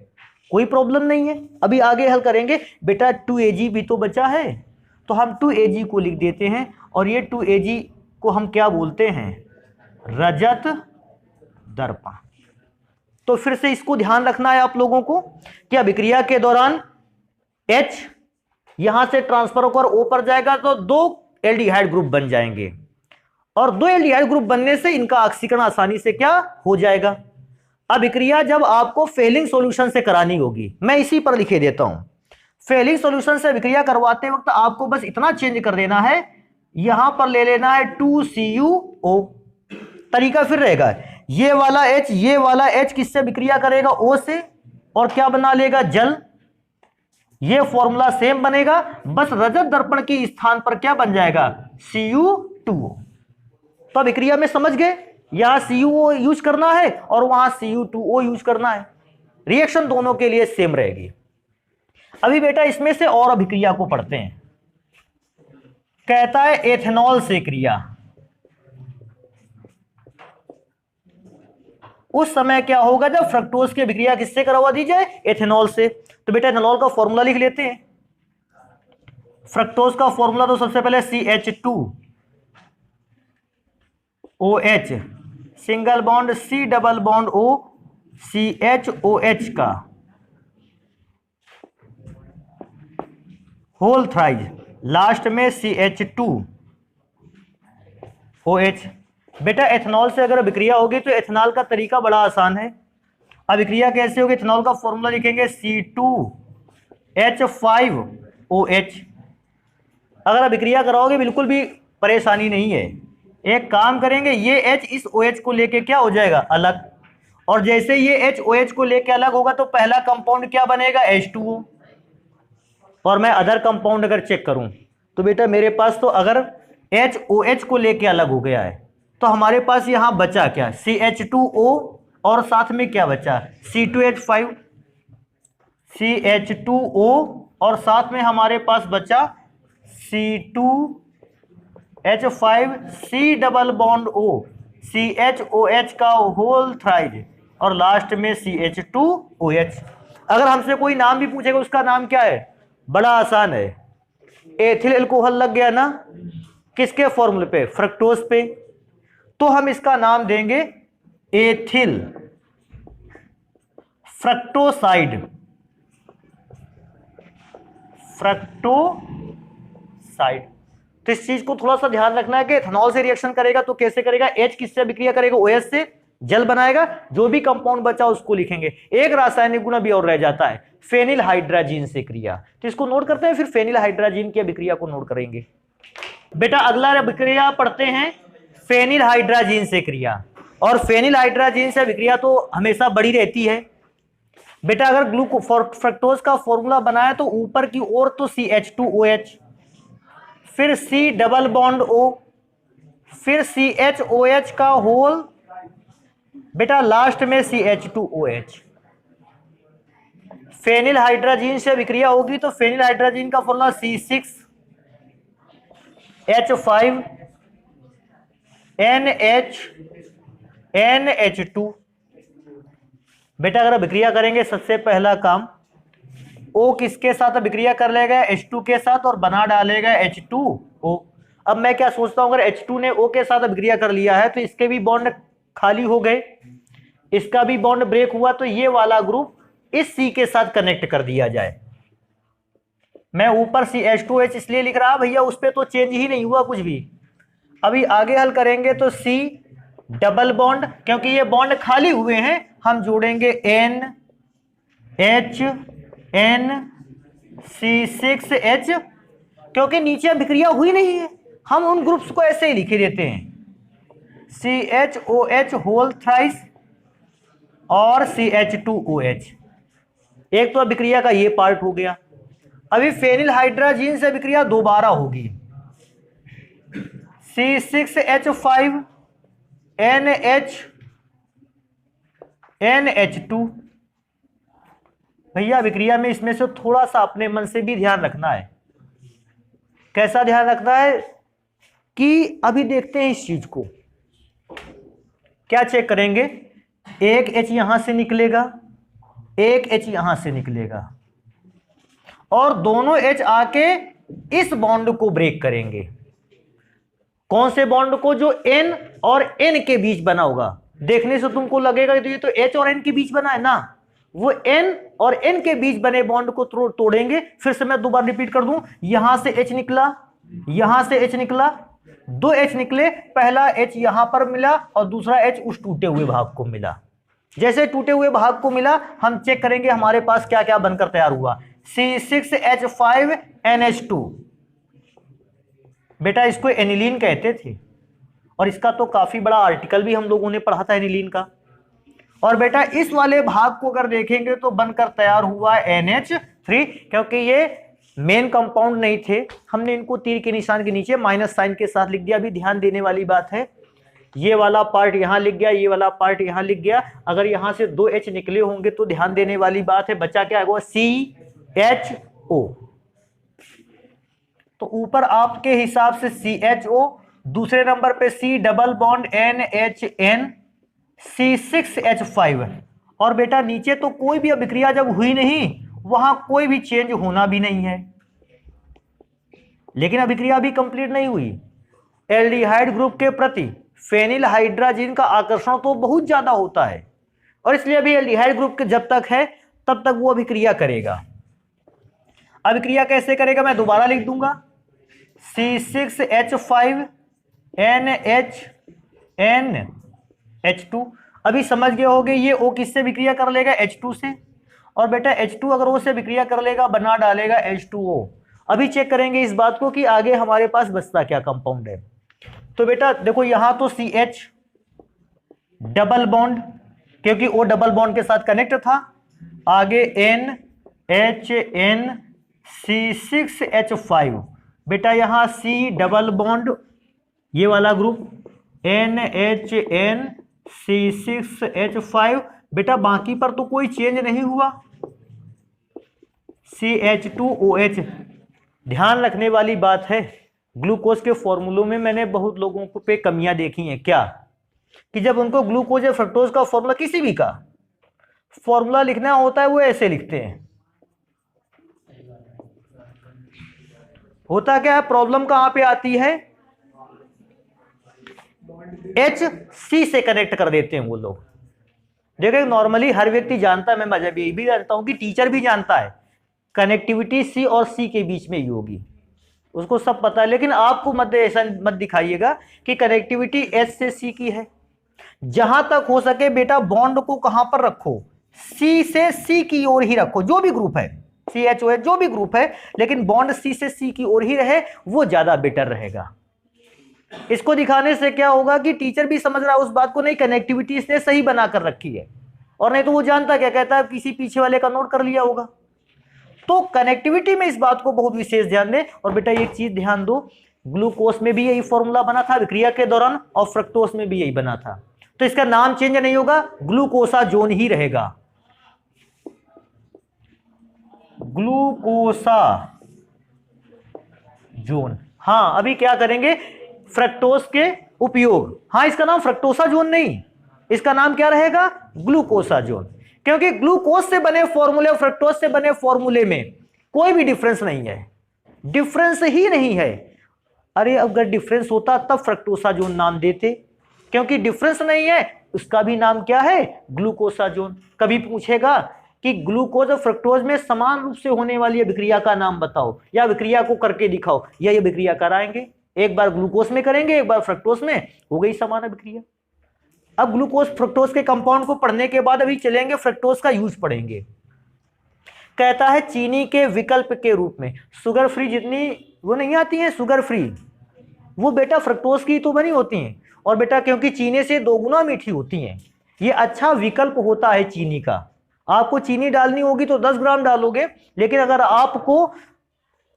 कोई प्रॉब्लम नहीं है। अभी आगे हल करेंगे। बेटा 2Ag भी तो बचा है, तो हम 2Ag को लिख देते हैं, और ये 2Ag को हम क्या बोलते हैं, रजत दर्पण। तो फिर से इसको ध्यान रखना है आप लोगों को कि अभिक्रिया के दौरान H यहां से ट्रांसफर होकर O पर जाएगा तो 2 एल्डिहाइड ग्रुप बन जाएंगे, और 2 एल्डिहाइड ग्रुप बनने से इनका ऑक्सीकरण आसानी से क्या हो जाएगा। अभिक्रिया जब आपको फेलिंग सॉल्यूशन से करानी होगी, मैं इसी पर लिखे देता हूं, फेलिंग सॉल्यूशन से अभिक्रिया करवाते वक्त आपको बस इतना चेंज कर देना है, यहां पर ले लेना है 2CuO। तरीका फिर रहेगा, ये वाला H किससे अभिक्रिया करेगा, O से, और क्या बना लेगा, जल। ये फॉर्मूला सेम बनेगा, बस रजत दर्पण के स्थान पर क्या बन जाएगा, Cu2O। तो अभिक्रिया में समझ गए, यहां CuO यूज करना है और वहां Cu2O यूज करना है, रिएक्शन दोनों के लिए सेम रहेगी। अभी बेटा इसमें से और अभिक्रिया को पढ़ते हैं। कहता है एथेनॉल से क्रिया, उस समय क्या होगा जब फ्रक्टोज की अभिक्रिया किससे करवा दी जाए, एथेनॉल से। तो बेटा एथेनॉल का फॉर्मूला लिख लेते हैं। फ्रक्टोज का फॉर्मूला तो सबसे पहले CH2OH, single bond C double bond O, CHOH का होल थ्राइज, लास्ट में CH2OH। बेटा एथेनॉल से अगर अभिक्रिया होगी तो एथेनॉल का तरीका बड़ा आसान है। अभिक्रिया कैसे होगी, एथेनॉल का फॉर्मूला लिखेंगे C2H5OH। अगर अभिक्रिया कराओगे बिल्कुल भी परेशानी नहीं है। एक काम करेंगे, ये H इस OH को लेके क्या हो जाएगा, अलग, और जैसे ये H OH को लेके अलग होगा तो पहला कंपाउंड क्या बनेगा, H2O। और मैं अदर कंपाउंड अगर चेक करूं तो बेटा मेरे पास तो अगर H OH को लेके अलग हो गया है तो हमारे पास यहां बचा क्या, CH2O, और साथ में क्या बचा, C2H5, CH2O, और साथ में हमारे पास बचा C2H5, C double bond O, CHOH का होल थ्राइज, और लास्ट में CH2OH। अगर हमसे कोई नाम भी पूछेगा उसका नाम क्या है, बड़ा आसान है, एथिल अल्कोहल लग गया ना, किसके फॉर्मूले पे, फ्रक्टोज पे, तो हम इसका नाम देंगे एथिल फ्रक्टोसाइड, फ्रक्टोसाइड। तो इस चीज को थोड़ा सा ध्यान रखना है कि एथेनॉल से रिएक्शन करेगा तो कैसे करेगा, H किससे अभिक्रिया करेगा, OH से, जल बनाएगा, जो भी कंपाउंड बचा उसको लिखेंगे। एक रासायनिक गुण भी और रह जाता है, फेनिल हाइड्राजीन से क्रिया, तो इसको नोट करते हैं, फिर फेनिल हाइड्राजीन की अभिक्रिया को नोट करेंगे। बेटा अगला अभिक्रिया पढ़ते हैं फेनिल हाइड्राजीन से क्रिया, और फेनिल हाइड्राजीन से अभिक्रिया तो हमेशा बड़ी रहती है। बेटा अगर फ्रक्टोज का फॉर्मूला बनाया तो ऊपर की ओर तो CH2OH, फिर C डबल बॉन्ड O, फिर CHOH का होल, बेटा लास्ट में CH2OH। फेनिल हाइड्राजीन से अभिक्रिया होगी तो फेनिल हाइड्राजीन का फॉर्मूला C6H5NH2। बेटा अगर अभिक्रिया करेंगे सबसे पहला काम, O किसके साथ अभिक्रिया कर लेगा, H2 के साथ, और बना डालेगा H2O। अब मैं क्या सोचता हूं, अगर H2 ने O के साथ अभिक्रिया कर लिया है तो इसके भी बॉन्ड खाली हो गए, इसका भी बॉन्ड ब्रेक हुआ, तो ये वाला ग्रुप इस C के साथ कनेक्ट कर दिया जाए। मैं ऊपर CH2H इसलिए लिख रहा भैया, उस पर तो चेंज ही नहीं हुआ कुछ भी। अभी आगे हल करेंगे तो C डबल बॉन्ड, क्योंकि ये बॉन्ड खाली हुए हैं, हम जोड़ेंगे NH2NC6H, क्योंकि नीचे अभिक्रिया हुई नहीं है, हम उन ग्रुप्स को ऐसे ही लिखे देते हैं, CHOH होल थ्राइस और CH2OH। एक तो अभिक्रिया का ये पार्ट हो गया। अभी फेनिल हाइड्राजीन से अभिक्रिया दोबारा होगी, C6H5NH2। भैया अभिक्रिया में इसमें से थोड़ा सा अपने मन से भी ध्यान रखना है। कैसा ध्यान रखना है कि अभी देखते हैं इस चीज को, क्या चेक करेंगे एक H यहां से निकलेगा, एक H यहां से निकलेगा, और दोनों H आके इस बॉन्ड को ब्रेक करेंगे। कौन से बॉन्ड को? जो N और N के बीच बना होगा। देखने से तुमको लगेगा कि ये तो H और N के बीच बना है ना, वो N और N के बीच बने बॉन्ड को तोड़ेंगे। फिर से मैं दोबारा रिपीट कर दूं, यहां से H निकला, यहां से H निकला, दो H निकले, पहला H यहां पर मिला और दूसरा H उस टूटे हुए भाग को मिला। जैसे टूटे हुए भाग को मिला, हम चेक करेंगे हमारे पास क्या क्या बनकर तैयार हुआ। C6H5NH2, बेटा इसको एनिलीन कहते थे, और इसका तो काफी बड़ा आर्टिकल भी हम लोगों ने पढ़ा था एनिलीन का। और बेटा इस वाले भाग को अगर देखेंगे तो बनकर तैयार हुआ NH3, क्योंकि ये मेन कंपाउंड नहीं थे, हमने इनको तीर के निशान के नीचे माइनस साइन के साथ लिख दिया। अभी ध्यान देने वाली बात है, ये वाला पार्ट यहां लिख गया, ये वाला पार्ट यहां लिख गया। अगर यहां से दो H निकले होंगे तो ध्यान देने वाली बात है, बच्चा क्या है? CHO। तो ऊपर आपके हिसाब से CHO, दूसरे नंबर पे C double bond NHN, C6H5। और बेटा नीचे तो कोई भी अभिक्रिया जब हुई नहीं, वहां कोई भी चेंज होना भी नहीं है। लेकिन अभिक्रिया भी कंप्लीट नहीं हुई। एल्डिहाइड ग्रुप के प्रति फेनिल हाइड्राजीन का आकर्षण तो बहुत ज्यादा होता है, और इसलिए अभी एल्डिहाइड ग्रुप के जब तक है तब तक वो अभिक्रिया करेगा। अभिक्रिया कैसे करेगा मैं दोबारा लिख दूंगा, C6H5NHNH2। अभी समझ गए होगे ये O किससे विक्रिया कर लेगा? H2 से। और बेटा H2 अगर O से विक्रिया कर लेगा, बना डालेगा H2O। अभी चेक करेंगे इस बात को कि आगे हमारे पास बचता क्या कंपाउंड है। तो बेटा देखो यहां तो CH डबल बॉन्ड, क्योंकि O डबल बॉन्ड के साथ कनेक्ट था। आगे NHN C6H5, बेटा यहां C डबल बॉन्ड, ये वाला ग्रुप NHN C6H5। बेटा बाकी पर तो कोई चेंज नहीं हुआ, CH2OH। ध्यान रखने वाली बात है, ग्लूकोज के फॉर्मूलों में मैंने बहुत लोगों को पे कमियां देखी हैं। क्या? कि जब उनको ग्लूकोज या फ्रक्टोज का फॉर्मूला, किसी भी का फॉर्मूला लिखना होता है, वो ऐसे लिखते हैं। होता क्या है, प्रॉब्लम कहां पे आती है? H C से कनेक्ट कर देते हैं वो लोग। देखिए नॉर्मली हर व्यक्ति जानता है, मैं मजहब ये भी जानता हूं कि टीचर भी जानता है, कनेक्टिविटी C और C के बीच में ही होगी, उसको सब पता है। लेकिन आपको मत ऐसा मत दिखाइएगा कि कनेक्टिविटी H से C की है। जहां तक हो सके बेटा बॉन्ड को कहां पर रखो? C से C की ओर ही रखो, जो भी ग्रुप है, CHO है, जो भी ग्रुप है, लेकिन बॉन्ड C से C की ओर ही रहे, वो ज्यादा बेटर रहेगा। इसको दिखाने से क्या होगा कि टीचर भी समझ रहा है उस बात को, नहीं कनेक्टिविटी इसने सही बनाकर रखी है, और नहीं तो वो जानता क्या कहता है, किसी पीछे वाले का नोट कर लिया होगा। तो कनेक्टिविटी में इस बात को बहुत विशेष ध्यान दें। और बेटा एक चीज ध्यान दो, ग्लूकोज में भी यही फॉर्मूला बना था विक्रिया के दौरान, और फ्रक्टोज में भी यही बना था। तो इसका नाम चेंज नहीं होगा, ग्लूकोसाजोन ही रहेगा, ग्लूकोसाजोन। हाँ अभी क्या करेंगे, फ्रक्टोज के उपयोग, हाँ इसका नाम फ्रक्टोसाजोन नहीं, इसका नाम क्या रहेगा? ग्लूकोसाजोन। क्योंकि ग्लूकोज से बने फॉर्मूले और फ्रक्टोज से बने फॉर्मूले में कोई भी डिफरेंस नहीं है, डिफरेंस ही नहीं है। अरे अगर डिफरेंस होता तब फ्रक्टोसाजोन नाम देते, क्योंकि डिफरेंस नहीं है, उसका भी नाम क्या है? ग्लूकोसाजोन। कभी पूछेगा कि ग्लूकोज और फ्रक्टोज में समान रूप से होने वाली अभिक्रिया का नाम बताओ, या अभिक्रिया को करके दिखाओ, या ये अभिक्रिया कराएंगे, एक बार ग्लूकोज में करेंगे, एक बार फ्रक्टोज में, हो गई समान अभिक्रिया। अब ग्लूकोज फ्रक्टोज के कंपाउंड को पढ़ने के बाद अभी चलेंगे फ्रक्टोज का यूज पढ़ेंगे। कहता है चीनी के विकल्प के रूप में, शुगर फ्री जितनी वो नहीं आती है शुगर फ्री, वो बेटा फ्रक्टोज की तो बनी होती हैं, और बेटा क्योंकि चीनी से 2 गुना मीठी होती हैं, ये अच्छा विकल्प होता है चीनी का। आपको चीनी डालनी होगी तो 10 ग्राम डालोगे, लेकिन अगर आपको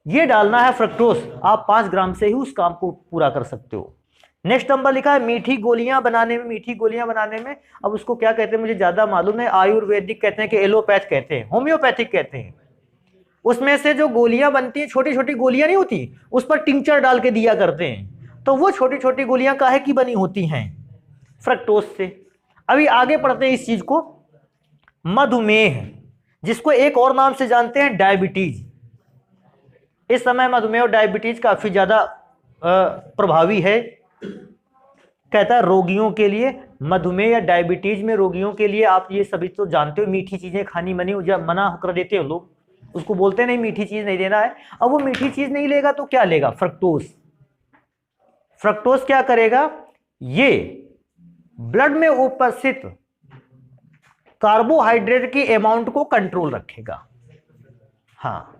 ये डालना है फ्रक्टोज, आप 5 ग्राम से ही उस काम को पूरा कर सकते हो। नेक्स्ट नंबर लिखा है मीठी गोलियां बनाने में, मीठी गोलियां बनाने में, अब उसको क्या कहते हैं मुझे ज्यादा मालूम है, आयुर्वेदिक कहते हैं कि एलोपैथ कहते हैं, होम्योपैथिक कहते हैं। उसमें से जो गोलियां बनती हैं, छोटी छोटी गोलियां नहीं होती, उस पर टिंचर डाल के दिया करते हैं, तो वो छोटी छोटी गोलियां काहे की बनी होती हैं? फ्रक्टोज से। अभी आगे पढ़ते हैं इस चीज को। मधुमेह, जिसको एक और नाम से जानते हैं डायबिटीज। इस समय मधुमेह और डायबिटीज काफी ज्यादा प्रभावी है। कहता है रोगियों के लिए, मधुमेह या डायबिटीज में रोगियों के लिए, आप ये सभी तो जानते हो, मीठी चीजें खानी मना कर देते हो लोग, उसको बोलते नहीं मीठी चीज नहीं देना है। अब वो मीठी चीज नहीं लेगा तो क्या लेगा? फ्रक्टोज। फ्रक्टोज क्या करेगा? ये ब्लड में उपस्थित कार्बोहाइड्रेट की अमाउंट को कंट्रोल रखेगा। हाँ,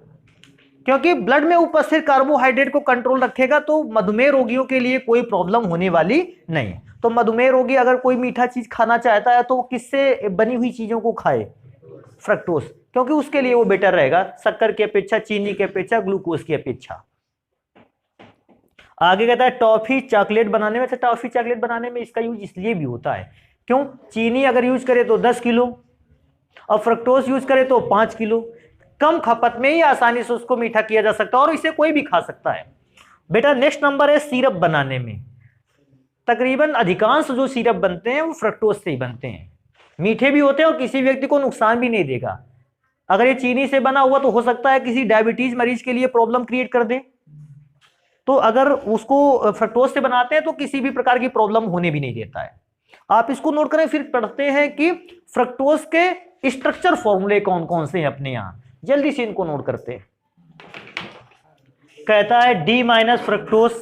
क्योंकि ब्लड में उपस्थित कार्बोहाइड्रेट को कंट्रोल रखेगा तो मधुमेह रोगियों के लिए कोई प्रॉब्लम होने वाली नहीं। तो मधुमेह रोगी अगर कोई मीठा चीज खाना चाहता है तो वो किससे बनी हुई चीजों को खाए? फ्रक्टोज, क्योंकि उसके लिए वो बेटर रहेगा शक्कर की अपेक्षा, चीनी की अपेक्षा, ग्लूकोज की अपेक्षा। आगे कहता है टॉफी चॉकलेट बनाने में। टॉफी चॉकलेट बनाने में इसका यूज इसलिए भी होता है, क्यों? चीनी अगर यूज करे तो 10 किलो और फ्रक्टोज यूज करे तो 5 किलो। कम खपत में ही आसानी से उसको मीठा किया जा सकता है और इसे कोई भी खा सकता है। बेटा नेक्स्ट नंबर है सिरप बनाने में। तकरीबन अधिकांश जो सिरप बनते हैं वो फ्रक्टोज से ही बनते हैं। मीठे भी होते हैं और किसी व्यक्ति को नुकसान भी नहीं देगा। अगर ये चीनी से बना हुआ तो हो सकता है किसी डायबिटीज मरीज के लिए प्रॉब्लम क्रिएट कर दे, तो अगर उसको फ्रक्टोज से बनाते हैं तो किसी भी प्रकार की प्रॉब्लम होने भी नहीं देता है। आप इसको नोट करें। फिर पढ़ते हैं कि फ्रक्टोज के स्ट्रक्चर फॉर्मूले कौन कौन से हैं अपने यहां, जल्दी से इनको नोट करते हैं। कहता है डी माइनस फ्रक्टोज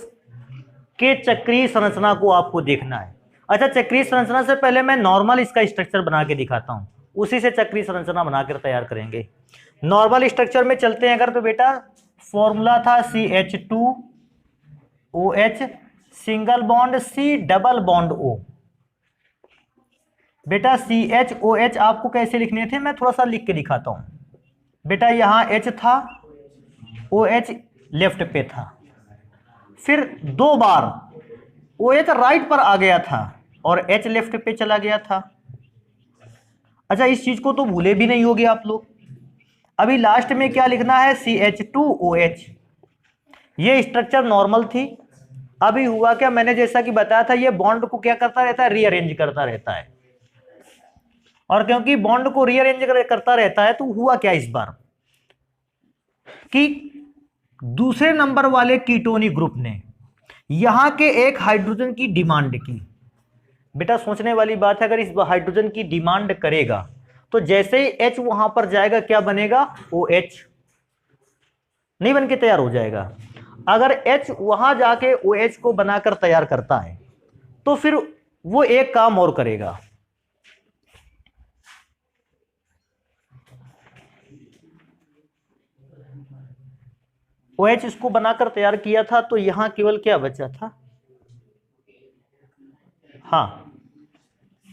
के चक्रीय संरचना को आपको देखना है। अच्छा, चक्रीय संरचना से पहले मैं नॉर्मल इसका स्ट्रक्चर बना के दिखाता हूं, उसी से चक्रीय संरचना बनाकर तैयार करेंगे। नॉर्मल स्ट्रक्चर में चलते हैं अगर, तो बेटा फॉर्मूला था CH2OH single bond C double bond O। बेटा CHOH आपको कैसे लिखने थे, मैं थोड़ा सा लिख के दिखाता हूं। बेटा यहां H था, OH लेफ्ट पे था, फिर 2 बार OH राइट पर आ गया था और H लेफ्ट पे चला गया था। अच्छा, इस चीज को तो भूले भी नहीं होगे आप लोग। अभी लास्ट में क्या लिखना है? CH2OH। ये स्ट्रक्चर नॉर्मल थी। अभी हुआ क्या, मैंने जैसा कि बताया था, ये बॉन्ड को क्या करता रहता है? रीअरेंज करता रहता है। और क्योंकि बॉन्ड को रीअरेंज करता रहता है तो हुआ क्या इस बार कि दूसरे नंबर वाले कीटोनिक ग्रुप ने यहां के एक हाइड्रोजन की डिमांड की। बेटा सोचने वाली बात है, अगर इस हाइड्रोजन की डिमांड करेगा तो जैसे ही H वहां पर जाएगा क्या बनेगा? OH नहीं बन के तैयार हो जाएगा। अगर H वहां जाके OH को बनाकर तैयार करता है तो फिर वो एक काम और करेगा। OH इसको बनाकर तैयार किया था तो यहां केवल क्या बचा था? हाँ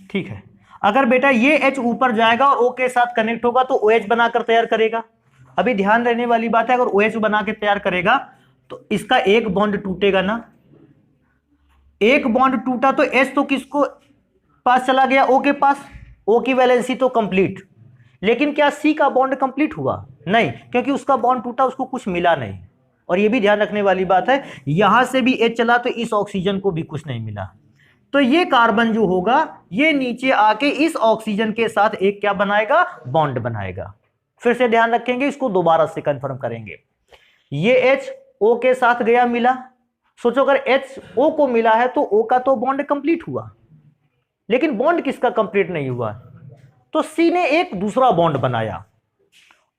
ठीक है, अगर बेटा ये H ऊपर जाएगा और O के साथ कनेक्ट होगा तो OH बनाकर तैयार करेगा। अभी ध्यान रहने वाली बात है, अगर OH बना के तैयार करेगा तो इसका एक बॉन्ड टूटेगा ना। एक बॉन्ड टूटा तो H तो किसको पास चला गया? O के पास। O की वैलेंसी तो कंप्लीट, लेकिन क्या C का बॉन्ड कंप्लीट हुआ? नहीं, क्योंकि उसका बॉन्ड टूटा, उसको कुछ मिला नहीं। और ये भी ध्यान रखने वाली बात है, यहां से भी H चला तो इस ऑक्सीजन को भी कुछ नहीं मिला। तो ये कार्बन जो होगा ये नीचे आके इस ऑक्सीजन के साथ एक क्या बनाएगा? बॉन्ड बनाएगा। फिर से ध्यान रखेंगे, इसको दोबारा से कंफर्म करेंगे। ये H O के साथ गया, मिला। सोचो अगर H O को मिला है तो O का तो बॉन्ड कंप्लीट हुआ, लेकिन बॉन्ड किसका कंप्लीट नहीं हुआ? तो C ने एक दूसरा बॉन्ड बनाया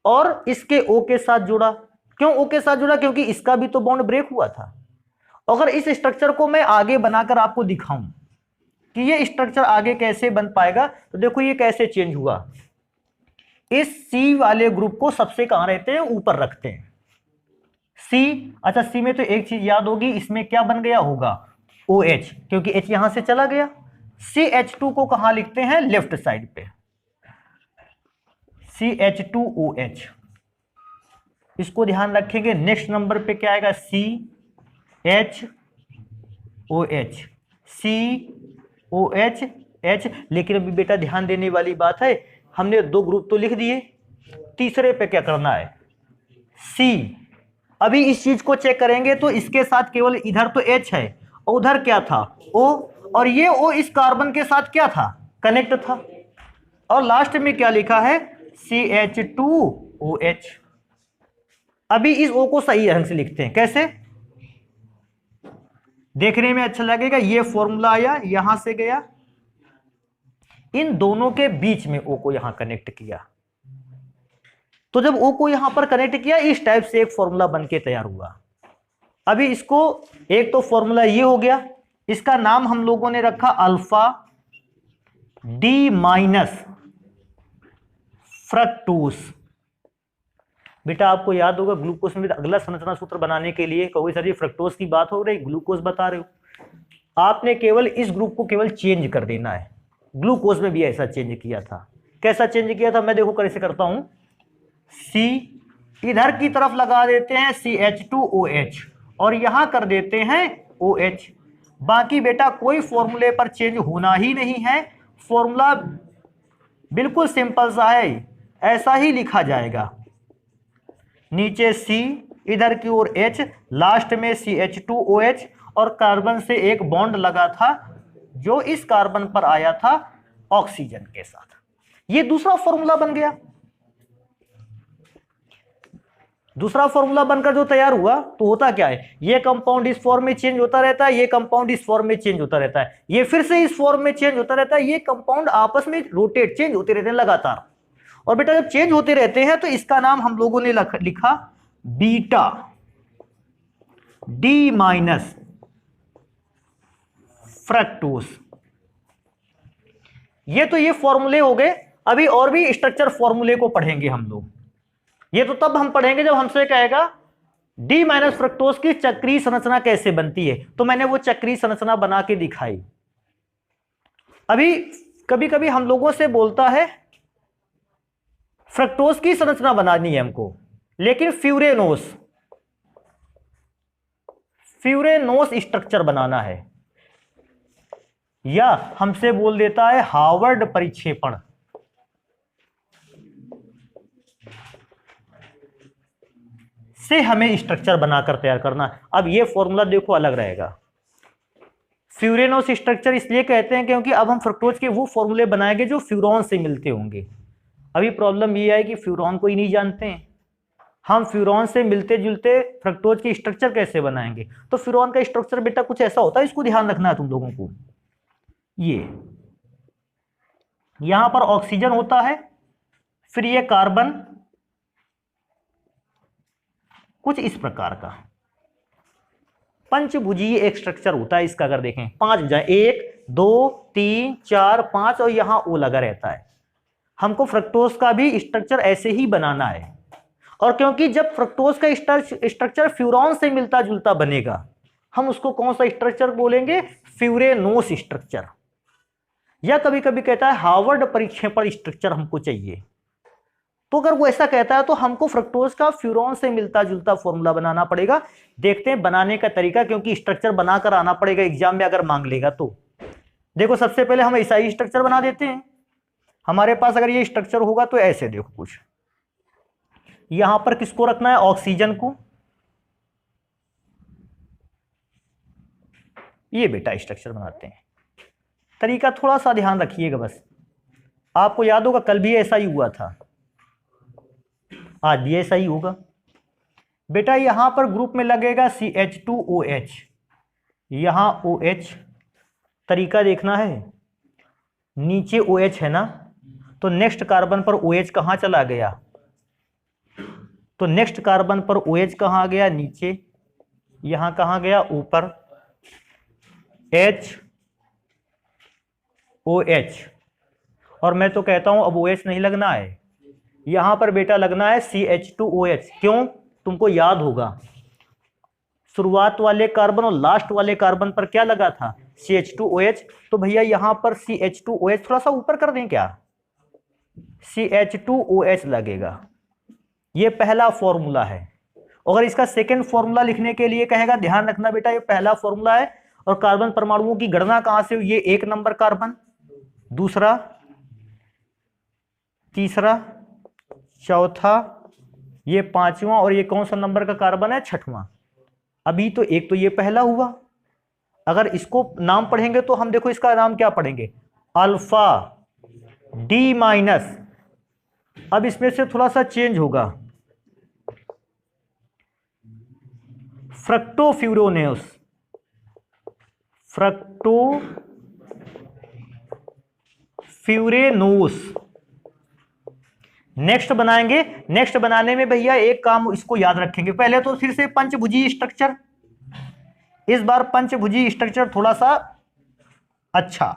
और इसके O के साथ जुड़ा। क्यों O के साथ जुड़ा? क्योंकि इसका भी तो बॉन्ड ब्रेक हुआ था। अगर इस स्ट्रक्चर को मैं आगे बनाकर आपको दिखाऊं कि ये स्ट्रक्चर आगे कैसे बन पाएगा, तो देखो ये कैसे चेंज हुआ। इस C वाले ग्रुप को सबसे कहां रहते हैं? ऊपर रखते हैं C। अच्छा, C में तो एक चीज याद होगी, इसमें क्या बन गया होगा? OH, क्योंकि H यहां से चला गया। CH2 को कहां लिखते हैं? लेफ्ट साइड पे, CH2OH। इसको ध्यान रखेंगे। नेक्स्ट नंबर पे क्या आएगा? CHOH, COH, लेकिन अभी बेटा ध्यान देने वाली बात है, हमने 2 ग्रुप तो लिख दिए, तीसरे पे क्या करना है? C। अभी इस चीज को चेक करेंगे तो इसके साथ केवल इधर तो H है और उधर क्या था? O, और ये O इस कार्बन के साथ क्या था? कनेक्ट था, और लास्ट में क्या लिखा है, CH2OH। अभी इस O को सही ढंग से लिखते हैं, कैसे, देखने में अच्छा लगेगा। ये फॉर्मूला आया, यहां से गया, इन दोनों के बीच में O को यहां कनेक्ट किया, तो जब O को यहां पर कनेक्ट किया, इस टाइप से एक फॉर्मूला बन के तैयार हुआ। अभी इसको, एक तो फॉर्मूला ये हो गया, इसका नाम हम लोगों ने रखा अल्फा डी माइनस फ्रक्टोस। बेटा आपको याद होगा ग्लूकोज में अगला संरचना सूत्र बनाने के लिए कहोगे सर जी फ्रक्टोज की बात हो रही, ग्लूकोज बता रहे हो। आपने केवल इस ग्रुप को केवल चेंज कर देना है। ग्लूकोज में भी ऐसा चेंज किया था। कैसा चेंज किया था, मैं देखो कैसे करता हूं, C इधर की तरफ लगा देते हैं CH2OH और यहां कर देते हैं OH। बाकी बेटा कोई फॉर्मूले पर चेंज होना ही नहीं है, फॉर्मूला बिल्कुल सिंपल सा है, ऐसा ही लिखा जाएगा। नीचे C, इधर की ओर H, लास्ट में CH2OH, और कार्बन से एक बॉन्ड लगा था जो इस कार्बन पर आया था ऑक्सीजन के साथ। ये दूसरा फॉर्मूला बन गया। दूसरा फॉर्मूला बनकर जो तैयार हुआ, तो होता क्या है, ये कंपाउंड इस फॉर्म में चेंज होता रहता है, ये कंपाउंड इस फॉर्म में चेंज होता रहता है, ये फिर से इस फॉर्म में चेंज होता रहता है, ये कंपाउंड आपस में रोटेट चेंज होते रहते हैं लगातार। और बेटा जब चेंज होते रहते हैं तो इसका नाम हम लोगों ने लिखा बीटा डी माइनस फ्रक्टोस। ये तो ये फॉर्मूले हो गए। अभी और भी स्ट्रक्चर फॉर्मूले को पढ़ेंगे हम लोग। ये तो तब हम पढ़ेंगे जब हमसे कहेगा डी माइनस फ्रक्टोज की चक्रीय संरचना कैसे बनती है, तो मैंने वो चक्रीय संरचना बना के दिखाई। अभी कभी कभी हम लोगों से बोलता है फ्रक्टोज की संरचना बनानी है हमको, लेकिन फ्यूरेनोस स्ट्रक्चर बनाना है, या हमसे बोल देता है हार्वर्ड परिक्षेपण। से हमें स्ट्रक्चर बनाकर तैयार करना। अब ये फॉर्मूला देखो अलग रहेगा। फ्यूरेनोस स्ट्रक्चर इसलिए कहते हैं क्योंकि अब हम फ्रक्टोज के वो फॉर्मूले बनाएंगे जो फ्यूरॉन से मिलते होंगे। अभी प्रॉब्लम ये है कि फ्यूरॉन को ही नहीं जानते हैं हम, फ्यूरॉन से मिलते जुलते फ्रक्टोज की स्ट्रक्चर कैसे बनाएंगे। तो फ्यूरॉन का स्ट्रक्चर बेटा कुछ ऐसा होता है, इसको ध्यान रखना है तुम लोगों को। ये यहां पर ऑक्सीजन होता है, फिर ये कार्बन कुछ इस प्रकार का पंचभुजीय एक स्ट्रक्चर होता है इसका। अगर देखें 5 जाए, 1 2 3 4 5, और यहां O लगा रहता है। हमको फ्रक्टोज का भी स्ट्रक्चर ऐसे ही बनाना है। और क्योंकि जब फ्रक्टोज का स्ट्रक्चर फ्यूरॉन से मिलता जुलता बनेगा, हम उसको कौन सा स्ट्रक्चर बोलेंगे, फ्यूरेनोस स्ट्रक्चर, या कभी कभी कहता है हार्वर्ड परिक्षेपण स्ट्रक्चर हमको चाहिए। तो अगर वो ऐसा कहता है तो हमको फ्रक्टोज का फ्यूरॉन से मिलता जुलता फॉर्मूला बनाना पड़ेगा। देखते हैं बनाने का तरीका, क्योंकि स्ट्रक्चर बनाकर आना पड़ेगा एग्जाम में अगर मांग लेगा तो। देखो सबसे पहले हम ऐसा ही स्ट्रक्चर बना देते हैं। हमारे पास अगर ये स्ट्रक्चर होगा तो ऐसे देखो कुछ, यहां पर किसको रखना है, ऑक्सीजन को। ये बेटा स्ट्रक्चर बनाते हैं। तरीका थोड़ा सा ध्यान रखिएगा बस। आपको याद होगा कल भी ऐसा ही हुआ था, आज भी ऐसा ही होगा। बेटा यहां पर ग्रुप में लगेगा CH2OH, यहां OH। तरीका देखना है, नीचे OH है ना, तो नेक्स्ट कार्बन पर OH कहां चला गया, तो नेक्स्ट कार्बन पर OH कहां गया, नीचे। यहां कहां गया, ऊपर HOH। और मैं तो कहता हूं अब OH नहीं लगना है, यहां पर बेटा लगना है CH2OH। क्यों, तुमको याद होगा शुरुआत वाले कार्बन और लास्ट वाले कार्बन पर क्या लगा था, CH2OH। तो भैया यहां पर CH2OH थोड़ा सा ऊपर कर दें क्या, CH2OH लगेगा। ये पहला फॉर्मूला है। अगर इसका सेकंड फॉर्मूला लिखने के लिए कहेगा, ध्यान रखना बेटा ये पहला फॉर्मूला है, और कार्बन परमाणुओं की गणना कहां से हुई, ये 1 नंबर कार्बन, दूसरा, तीसरा, चौथा, ये 5वां, और ये कौन सा नंबर का कार्बन है, 6वां। अभी तो एक तो ये पहला हुआ। अगर इसको नाम पढ़ेंगे तो हम देखो इसका नाम क्या पढ़ेंगे, अल्फा डी माइनस, अब इसमें से थोड़ा सा चेंज होगा, फ्रक्टोफ्यूरोनेस, फ्रक्टोफ्यूरेनोस। नेक्स्ट बनाएंगे, नेक्स्ट बनाने में भैया एक काम इसको याद रखेंगे, पहले तो फिर से पंचभुजी स्ट्रक्चर, इस बार पंचभुजी स्ट्रक्चर थोड़ा सा अच्छा,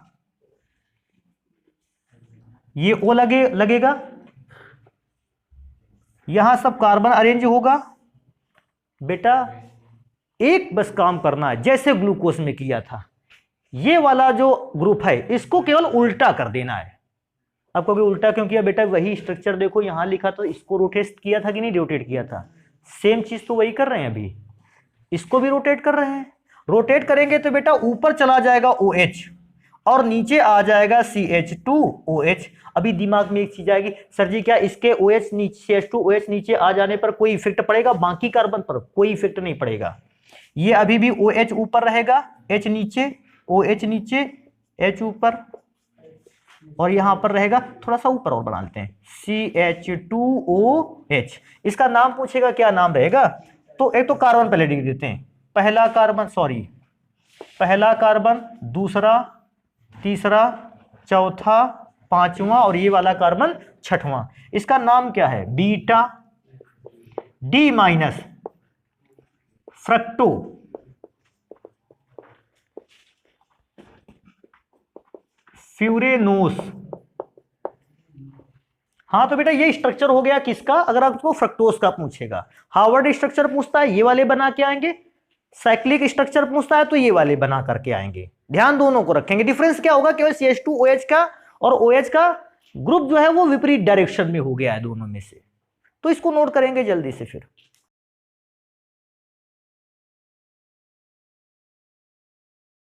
ये ओ लगेगा, यहां सब कार्बन अरेंज होगा। बेटा एक बस काम करना है, जैसे ग्लूकोज में किया था, ये वाला जो ग्रुप है इसको केवल उल्टा कर देना है। अब कहोगे उल्टा क्यों किया बेटा, वही स्ट्रक्चर देखो यहां लिखा था, इसको रोटेट किया था कि नहीं, रोटेट किया था, सेम चीज तो वही कर रहे हैं, अभी इसको भी रोटेट कर रहे हैं। रोटेट करेंगे तो बेटा ऊपर चला जाएगा OH और नीचे आ जाएगा CH2OH। अभी दिमाग में एक चीज आएगी, सर जी क्या इसके OH नीचे CH2OH नीचे आ जाने पर कोई इफेक्ट पड़ेगा बाकी कार्बन पर? कोई इफेक्ट नहीं पड़ेगा, ये अभी भी OH ऊपर रहेगा, H नीचे, OH नीचे, H ऊपर, और यहां पर रहेगा, थोड़ा सा ऊपर और बना लेते हैं, CH2OH। इसका नाम पूछेगा क्या नाम रहेगा, तो एक तो कार्बन पहले लिख देते हैं, पहला कार्बन, सॉरी पहला कार्बन, दूसरा, तीसरा, चौथा, पांचवा, और ये वाला कार्बन छठवां। इसका नाम क्या है, बीटा डी माइनस फ्रक्टो फ्यूरेनोस। हाँ तो बेटा ये स्ट्रक्चर हो गया किसका, अगर आपको फ्रक्टोज का पूछेगा। हार्वर्ड स्ट्रक्चर पूछता है ये वाले बना के आएंगे, साइक्लिक स्ट्रक्चर पूछता है तो ये वाले बना करके आएंगे। ध्यान दोनों को रखेंगे, डिफरेंस क्या होगा, केवल CH2OH का और OH का ग्रुप जो है वो विपरीत डायरेक्शन में हो गया है दोनों में से, तो इसको नोट करेंगे जल्दी से फिर।